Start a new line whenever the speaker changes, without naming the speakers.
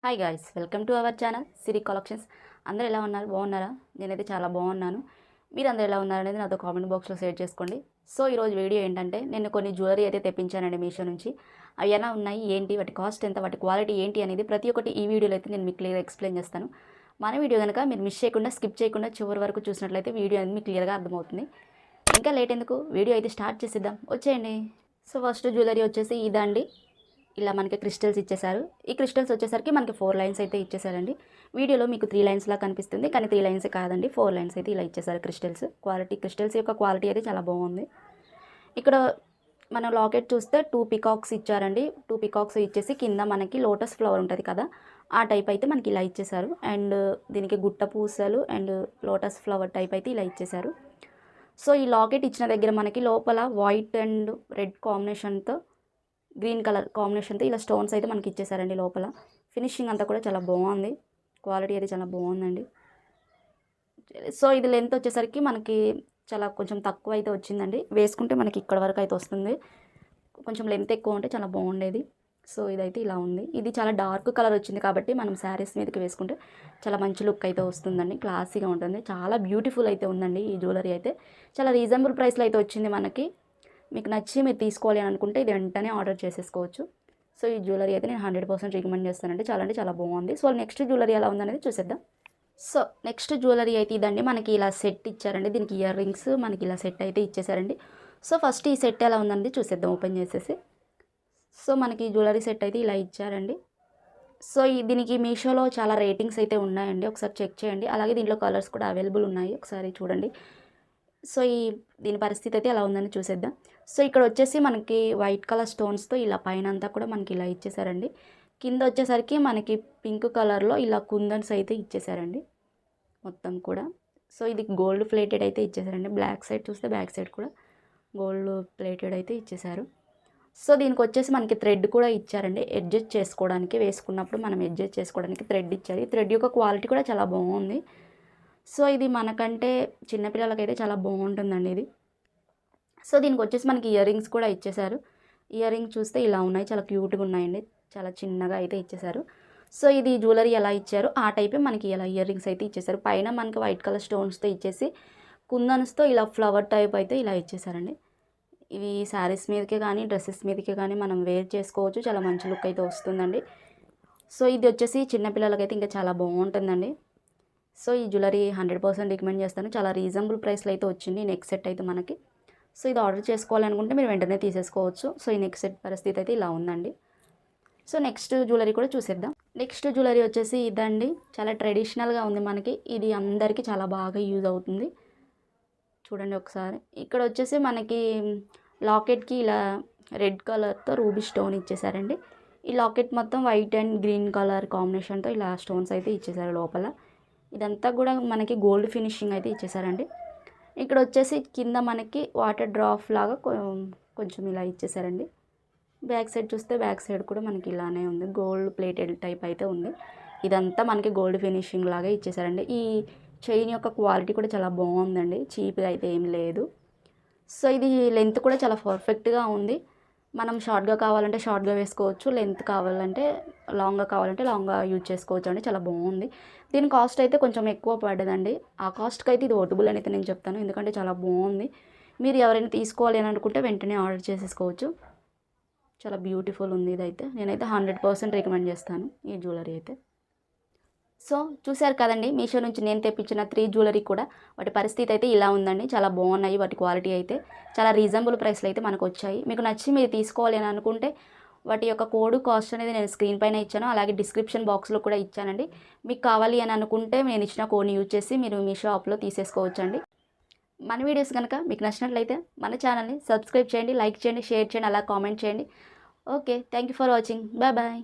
Hi guys, welcome to our channel Siri collections. అందరూ ఎలా ఉన్నారు? బాగున్నారా? నేనైతే చాలా బాగున్నాను. మీరు అందరూ ఎలా ఉన్నారనేది నాతో కామెంట్ బాక్స్లో షేర్ చేసుకోండి. సో ఈరోజు వీడియో ఏంటంటే, నేను కొన్ని జ్యువెలరీ అయితే తెప్పించానండి మీషో నుంచి. అవి ఎలా ఉన్నాయి, ఏంటి, వాటి కాస్ట్ ఎంత, వాటి క్వాలిటీ ఏంటి అనేది ప్రతి ఒక్కటి ఈ వీడియోలో అయితే నేను మీకు క్లియర్గా ఎక్స్ప్లెయిన్ చేస్తాను. మన వీడియో కనుక మీరు మిస్ చేయకుండా, స్కిప్ చేయకుండా చివరి వరకు చూసినట్లయితే వీడియో అనేది మీకు క్లియర్గా అర్థమవుతుంది. ఇంకా లేట్ ఎందుకు, వీడియో అయితే స్టార్ట్ చేసేద్దాం, వచ్చేయండి. సో ఫస్ట్ జ్యువెలరీ వచ్చేసి ఇదండి. ఇలా మనకి క్రిస్టల్స్ ఇచ్చేసారు. ఈ క్రిస్టల్స్ వచ్చేసరికి మనకి 4 లైన్స్ అయితే ఇచ్చేసారండి. వీడియోలో మీకు 3 లైన్స్లా కనిపిస్తుంది, కానీ 3 లైన్స్ కాదండి, 4 లైన్స్ అయితే ఇలా ఇచ్చేసారు. క్రిస్టల్స్ యొక్క క్వాలిటీ అయితే చాలా బాగుంది. ఇక్కడ మనం లాకెట్ చూస్తే 2 పికాక్స్ ఇచ్చారండి. 2 పికాక్స్ ఇచ్చేసి కింద మనకి లోటస్ ఫ్లవర్ ఉంటుంది కదా, ఆ టైప్ అయితే మనకి ఇలా ఇచ్చేసారు. అండ్ దీనికి గుట్ట పూసలు అండ్ లోటస్ ఫ్లవర్ టైప్ అయితే ఇలా ఇచ్చేసారు. సో ఈ లాకెట్ ఇచ్చిన దగ్గర మనకి లోపల వైట్ అండ్ రెడ్ కాంబినేషన్తో, గ్రీన్ కలర్ కాంబినేషన్తో ఇలా స్టోన్స్ అయితే మనకి ఇచ్చేసారండి. లోపల ఫినిషింగ్ అంతా కూడా చాలా బాగుంది, క్వాలిటీ అయితే చాలా బాగుందండి. సో ఇది లెంత్ వచ్చేసరికి మనకి చాలా కొంచెం తక్కువ అయితే వచ్చిందండి. వేసుకుంటే మనకి ఇక్కడ వరకు అయితే వస్తుంది. కొంచెం లెంత్ ఎక్కువ ఉంటే చాలా బాగుండేది. సో ఇదైతే ఇలా ఉంది. ఇది చాలా డార్క్ కలర్ వచ్చింది కాబట్టి మనం శారీస్ మీదకి వేసుకుంటే చాలా మంచి లుక్ అయితే వస్తుందండి, క్లాసీగా ఉంటుంది. చాలా బ్యూటిఫుల్ అయితే ఉందండి ఈ జ్యువెలరీ అయితే. చాలా రీజనబుల్ ప్రైస్లో అయితే వచ్చింది మనకి. మీకు నచ్చి మీరు తీసుకోవాలి అని అనుకుంటే ఇది వెంటనే ఆర్డర్ చేసేసుకోవచ్చు. సో ఈ జ్యువెలరీ అయితే నేను 100% రికమెండ్ చేస్తానండి. చాలా అంటే చాలా బాగుంది. సో నెక్స్ట్ జ్యువెలరీ ఎలా ఉందనేది చూసేద్దాం. సో నెక్స్ట్ జ్యువెలరీ అయితే ఇదండి. మనకి ఇలా సెట్ ఇచ్చారండి. దీనికి ఇయర్ రింగ్స్ మనకి ఇలా సెట్ అయితే ఇచ్చేసారండి. సో ఫస్ట్ ఈ సెట్ ఎలా ఉందండి చూసేద్దాం ఓపెన్ చేసేసి. సో మనకి జ్యువెలరీ సెట్ అయితే ఇలా ఇచ్చారండి. సో దీనికి మీషోలో చాలా రేటింగ్స్ అయితే ఉన్నాయండి, ఒకసారి చెక్ చేయండి. అలాగే దీంట్లో కలర్స్ కూడా అవైలబుల్ ఉన్నాయి, ఒకసారి చూడండి. సో దీని పరిస్థితి అయితే ఎలా ఉందని చూసేద్దాం. సో ఇక్కడ వచ్చేసి మనకి వైట్ కలర్ స్టోన్స్తో ఇలా పైన అంతా కూడా మనకి ఇలా ఇచ్చేసారండి. కింద వచ్చేసరికి మనకి పింక్ కలర్లో ఇలా కుందన్స్ అయితే ఇచ్చేసారండి మొత్తం కూడా. సో ఇది గోల్డ్ ప్లేటెడ్ అయితే ఇచ్చేసారండి. బ్లాక్ సైడ్ చూస్తే బ్యాక్ సైడ్ కూడా గోల్డ్ ప్లేటెడ్ అయితే ఇచ్చేసారు. సో దీనికి వచ్చేసి మనకి థ్రెడ్ కూడా ఇచ్చారండి, అడ్జస్ట్ చేసుకోవడానికి. వేసుకున్నప్పుడు మనం అడ్జస్ట్ చేసుకోవడానికి థ్రెడ్ ఇచ్చారు. ఈ థ్రెడ్ యొక్క క్వాలిటీ కూడా చాలా బాగుంది. సో ఇది మనకంటే చిన్నపిల్లలకైతే చాలా బాగుంటుందండి ఇది. సో దీనికి వచ్చేసి మనకి ఇయర్ రింగ్స్ కూడా ఇచ్చేసారు. ఇయర్ రింగ్స్ చూస్తే ఇలా ఉన్నాయి, చాలా క్యూట్గా ఉన్నాయండి, చాలా చిన్నగా అయితే ఇచ్చేసారు. సో ఇది జ్యువెలరీ ఎలా ఇచ్చారు ఆ టైపే మనకి ఇలా ఇయర్ రింగ్స్ అయితే ఇచ్చేసారు. పైన మనకి వైట్ కలర్ స్టోన్స్తో ఇచ్చేసి కుందన్స్తో ఇలా ఫ్లవర్ టైప్ అయితే ఇలా ఇచ్చేసారండి. ఇవి శారీస్ మీదకే కానీ డ్రెస్సెస్ మీదకే కానీ మనం వేర్ చేసుకోవచ్చు, చాలా మంచి లుక్ అయితే వస్తుందండి. సో ఇది వచ్చేసి చిన్నపిల్లలకైతే ఇంకా చాలా బాగుంటుందండి. సో ఈ జ్యువెలరీ 100% రికమెండ్ చేస్తాను. చాలా రీజనబుల్ ప్రైస్లో అయితే వచ్చింది నెక్స్ట్ సెట్ అయితే మనకి. సో ఇది ఆర్డర్ చేసుకోవాలనుకుంటే మీరు వెంటనే తీసేసుకోవచ్చు. సో ఈ నెక్స్ట్ సెట్ పరిస్థితి అయితే ఇలా ఉందండి. సో నెక్స్ట్ జ్యువెలరీ కూడా చూసేద్దాం. నెక్స్ట్ జ్యువెలరీ వచ్చేసి ఇదండి. చాలా ట్రెడిషనల్గా ఉంది మనకి. ఇది అందరికీ చాలా బాగా యూజ్ అవుతుంది. చూడండి ఒకసారి. ఇక్కడ వచ్చేసి మనకి లాకెట్కి ఇలా రెడ్ కలర్తో రూబీ స్టోన్ ఇచ్చేసారండి. ఈ లాకెట్ మొత్తం వైట్ అండ్ గ్రీన్ కలర్ కాంబినేషన్తో ఇలా స్టోన్స్ అయితే ఇచ్చేసారు లోపల. ఇదంతా కూడా మనకి గోల్డ్ ఫినిషింగ్ అయితే ఇచ్చేసారండి. ఇక్కడ వచ్చేసి కింద మనకి వాటర్ డ్రాప్ లాగా కొంచెం ఇలా ఇచ్చేసారండి. బ్యాక్ సైడ్ చూస్తే బ్యాక్ సైడ్ కూడా మనకి ఇలానే ఉంది, గోల్డ్ ప్లేటెడ్ టైప్ అయితే ఉంది. ఇదంతా మనకి గోల్డ్ ఫినిషింగ్ లాగా ఇచ్చేసారండి. ఈ చైన్ యొక్క క్వాలిటీ కూడా చాలా బాగుందండి, చీప్గా అయితే ఏం లేదు. సో ఇది లెంత్ కూడా చాలా పర్ఫెక్ట్గా ఉంది. మనం షార్ట్గా కావాలంటే షార్ట్గా వేసుకోవచ్చు, లెంత్ కావాలంటే లాంగ్గా కావాలంటే లాంగ్గా యూజ్ చేసుకోవచ్చు అండి. చాలా బాగుంది. దీని కాస్ట్ అయితే కొంచెం ఎక్కువ పడ్డదండి. ఆ కాస్ట్కి అయితే ఇది ఓటబుల్ అని అయితే నేను చెప్తాను, ఎందుకంటే చాలా బాగుంది. మీరు ఎవరైనా తీసుకోవాలి అని అనుకుంటే వెంటనే ఆర్డర్ చేసేసుకోవచ్చు. చాలా బ్యూటిఫుల్ ఉంది ఇదైతే. నేనైతే 100% రికమెండ్ చేస్తాను ఈ జ్యువెలరీ అయితే. సో చూశారు కదండి, మీషో నుంచి నేను తెప్పించిన 3 జ్యువెలరీ కూడా వాటి పరిస్థితి అయితే ఇలా ఉందండి. చాలా బాగున్నాయి, వాటి క్వాలిటీ అయితే చాలా రీజనబుల్ ప్రైస్లో అయితే మనకు వచ్చాయి. మీకు నచ్చి మీరు తీసుకోవాలి అని అనుకుంటే వాటి యొక్క కోడ్ కాస్ట్ అనేది నేను స్క్రీన్ పైన ఇచ్చాను, అలాగే డిస్క్రిప్షన్ బాక్స్లో కూడా ఇచ్చానండి. మీకు కావాలి అని అనుకుంటే నేను ఇచ్చిన కోడ్ని యూజ్ చేసి మీరు మీ షాప్లో తీసేసుకోవచ్చండి. మన వీడియోస్ కనుక మీకు నచ్చినట్లయితే మన ఛానల్ని సబ్స్క్రైబ్ చేయండి, లైక్ చేయండి, షేర్ చేయండి, అలా కామెంట్ చేయండి. Okay, thank you for watching. Bye bye.